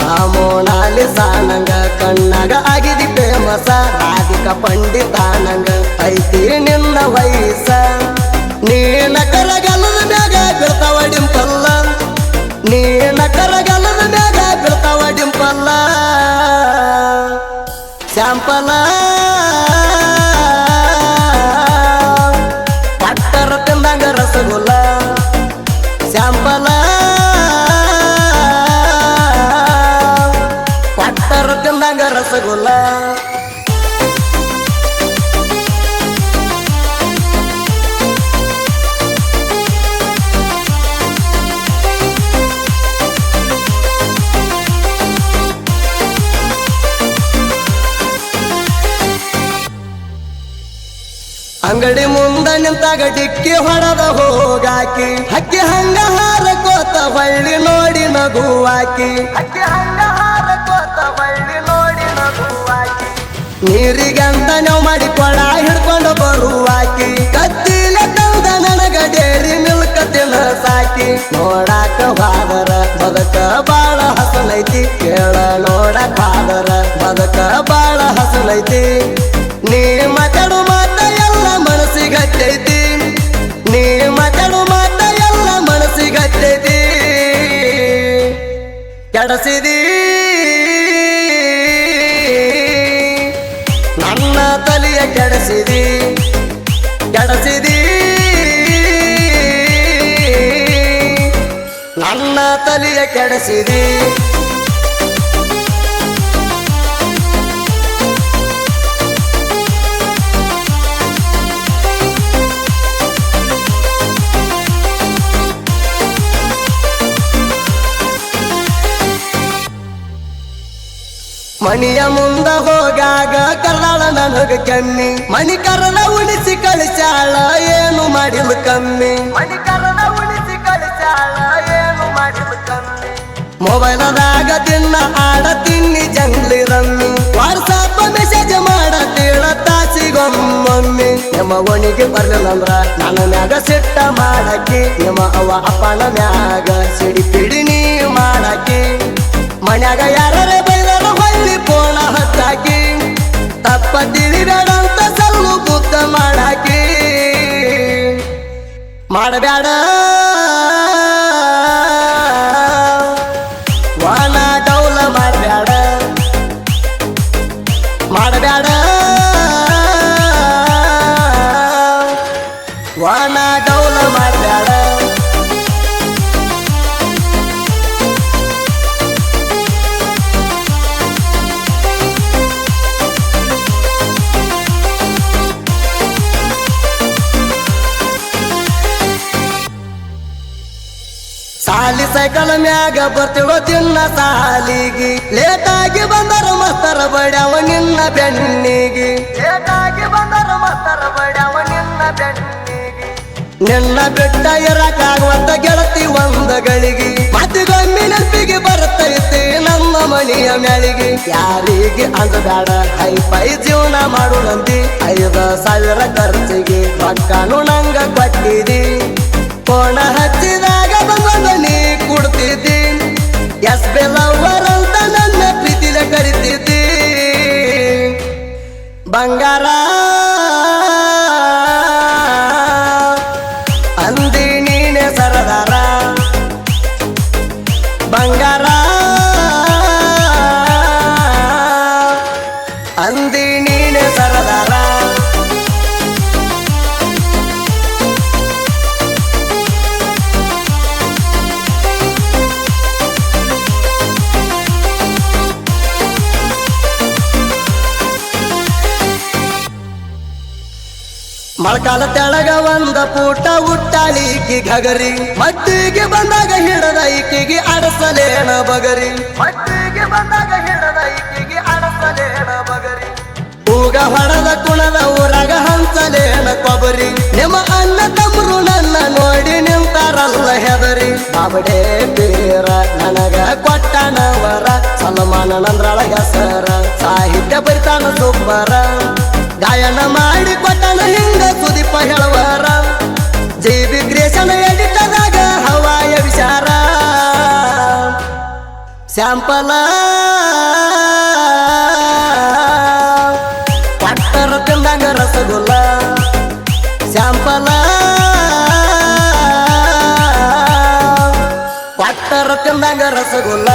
ಆ ಮೋನಾಲಿಸಾ ನಂಗ ಕಣ್ಣಾಗ ಆಗಿದಿ ಫೇಮಸ ರಾಧಿಕ ಪಂಡಿತ ನಂಗ ಐತಿ ನಿನ್ನ ವಯಸ್ಸ ನೀನ ಕರಗಲದ ಮ್ಯಾಗ ಬೀಳ್ತಾವ ಡಿಂಪಲ್ಲ ನೀನ ಕರಗಲದ ಮ್ಯಾಗ ಬೀಳ್ತಾವ ಡಿಂಪಲ್ಲ ಸ್ಯಾಂಪಲ ಪಟ್ಟರ ತಿಂದಂಗ ರಸಗುಲ್ಲ ಸ್ಯಾಂಪಲ ಪಟ್ಟರ ತಿಂದಂಗ ರಸಗುಲ್ಲ ಅಂಗಡಿ ಮುಂದ ನಿಂತಾಗ ಡಿಕ್ಕಿ ಹೊಡೆದ ಹೋಗಾಕಿ ಹಕ್ಕಿ ಹಂಗ ಹಾರಕೋತ ಹೊಳ್ಳಿ ನೋಡಿ ನಗುವಾಕಿ ಹಕ್ಕಿ ಹಂಗ ಹಾರಕೋತ ಹೊಳ್ಳಿ ನೋಡಿ ನಗುವಾಕಿ ನೀರಿಗಂತ ನಾವು ಮಾಡಿ ಕೊಳ ಹಿಡ್ಕೊಂಡು ಬರುವಾಕಿ ಕತ್ತಿಲ ತಂದ ನನಗ ಡೇರಿ ಮಿಲ್ಕ ತಿನ್ನಸಾಕಿ ನೋಡಾಕ ಬಾದರ ಬದಕ ಬಾಳ ಹಸನೈತಿ ಕೇಳ ನೋಡಕ್ ಬಾದರ ಬದಕ ಬಾಳ ಹಸನೈತಿ ನೀ ಮಾತಾಡು ಮಾತ ಎಲ್ಲ ಮನಸ್ಸಿಗತ್ತೈತಿ ನೀ ಮಾತಾಡು ಮಾತ ಎಲ್ಲ ಮನಸ್ಸಿಗತ್ತೈತಿ ಕೆಡಸಿದಿ ನನ್ನ ತಲೆಯ ಕೆಡಸಿದಿ ಕೆಡಸಿದಿ ನನ್ನ ತಲೆಯ ಕೆಡಸಿದಿ ಮಣಿಯ ಮುಂದ ಹೋಗಾಗ ಕರ್ನಾಳ ನನಗ ಕಮ್ಮಿ ಮಣಿ ಕರನ ಉಳಿಸಿ ಕಳಿಸಾಳ ಏನು ಮಾಡಿಲ್ಲ ಕಮ್ಮಿ ಮಣಿ ಕರನ ಉಳಿಸಿ ಕಳಿಸಾಳ ಏನು ಮಾಡಿಲ್ಲ ಕಮ್ಮಿ ಮೊಬೈಲದಾಗ ದಿನ ಆಡತೀನಿ ಜಂಗ್ಲಿ ರಮ್ಮಿ ವಾಟ್ಸಾಪ್ ಮೆಸೇಜ್ ಮಾಡತೀಳ ತಾಸಿಗೊಮ್ಮೊಮ್ಮೆ ನಿಮ್ಮ ಒಣಿಗೆ ಬರ್ಲಿಲ್ಲ ಅಂದ್ರ ನನ್ನ ಮ್ಯಾಗ ಸಿಟ್ಟ ಮಾಡಾಕಿ ನಿಮ್ಮ ಅವ್ವ ಅಪ್ಪನ ಮ್ಯಾಗ ಸಿಡಿ ಪಿಡಿ ನೀ ಮಾಡಾಕಿ ಮನ್ಯಾಗ ಯಾರೇ ಬೈದರು ಹೊಳ್ಳಿ ಪೋಣ ಹತ್ತಾಕಿ ತಪ್ಪ ತಿಳಿಬೇಡಂತ ಸಲ್ಲು ಬುದ್ಧ ಮಾಡಾಕಿ ಮಾಡಬೇಡ ವಾನ ಡೌಲ ಮಾಡಬೇಡ ಮಾಡಬೇಡ ವಾನ ಡೌಲ ಮಾಡಬೇಡ ಸಾಲಿ ಸೈಕಲ್ ಮ್ಯಾಗ ಬರ್ತಿವ ದಿನ ಸಾಲಿಗಿ ಲೇಟಾಗಿ ಬಂದರ ಮಸ್ತರ ಬಡ್ಯಾವ ನಿನ್ನ ಬೆನ್ನಿಗಿ ಲೇಟಾಗಿ ಬಂದರ ಮಸ್ತರ ಬಡ್ಯಾವ ನಿನ್ನ ಬೆನ್ನಿಗಿ ನಿನ್ನ ಬಿಟ್ಟ ಇರಕಾಗುವಂತ ಗೆಳತಿ ಒಂದ ಗಳಿಗೆ ಮತ್ತಿಗೊಮ್ಮೆ ನೆನಪಿಗೆ ಬರ್ತೈತಿ ನಮ್ಮ ಮನೆಯ ಮ್ಯಾಲಿಗೆ ಯಾರಿಗೆ ಅಂಜಬೇಡ ಹೈಫೈ ಜೀವನ ಮಾಡುಣಂದಿ 5,000 ಖರ್ಚಿಗೆ ರೊಕ್ಕನು ನಂಗ ಕೊಟ್ಟಿದಿ ಕೋಣ ಹಚ್ಚಿದಾಗ ಬಂದ ನೀ ಕೊಡ್ತಿದ್ದಿ ಎಸ್ ಬೆಲವರ್ ಅಂತ ನನ್ನ ಪ್ರೀತಿಲ ಕರಿತಿದ್ದಿ ಬಂಗಾರ ಅಂದಿ ನೀನೆ ಸರದಾರ ಬಂಗಾರ ಅಂದಿ ನೀನೆ ಸರದಾರ ಮಳಕಾಲ ತೆಳಗ ಒಂದ ಪೂಟ ಉಟ್ಟಾಳಿಕಿ ಗಗರಿ ಮಟ್ಟಿಗೆ ಬಂದಾಗ ಹಿಡದ ಈಕಿಗೆ ಅಡಸಲೇನ ಬಗರಿ ಮಟ್ಟಿಗೆ ಬಂದಾಗ ಹಿಡದ ಈಕಿಗೆ ಅಡಸಲೇನ ಬಗರಿ ಹೂಗ ಹೊಡದ ಕುಣದ ಊರಾಗ ಹಂಚಲೇನ ಕೊಬರಿ ನಿಮ್ಮ ಅಣ್ಣ ತಮ್ಮರು ನನ್ನ ನೋಡಿ ನಿಂತಾರಲ್ಲ ಹೆದರಿ ಬಾಬಡೆ ಬೇರ ನನಗ ಕೊಟ್ಟನವರ ಸಲ್ಮಾನಂದ್ರಳ ಹೆಸರ ಸಾಹಿತ್ಯ ಬರಿತಾನ ಸುಬ್ಬರ ಗಾಯನ ಮಾಡಿ ಕೊಟ್ಟನ ಹಿಂಗ ಸುದೀಪ ಹೇಳುವರ ಜೈವಿ ಕ್ರಿಯೇಷನ್ ಎಡಿಟದಾಗ ಹವಾಯ ವಿಚಾರ ಸ್ಯಾಂಪಲ ಪಟ್ಟರ ತಿಂದಂಗ ರಸಗುಲ್ಲ ಸ್ಯಾಂಪಲ ಪಟ್ಟರ ತಿಂದಂಗ ರಸಗುಲ್ಲ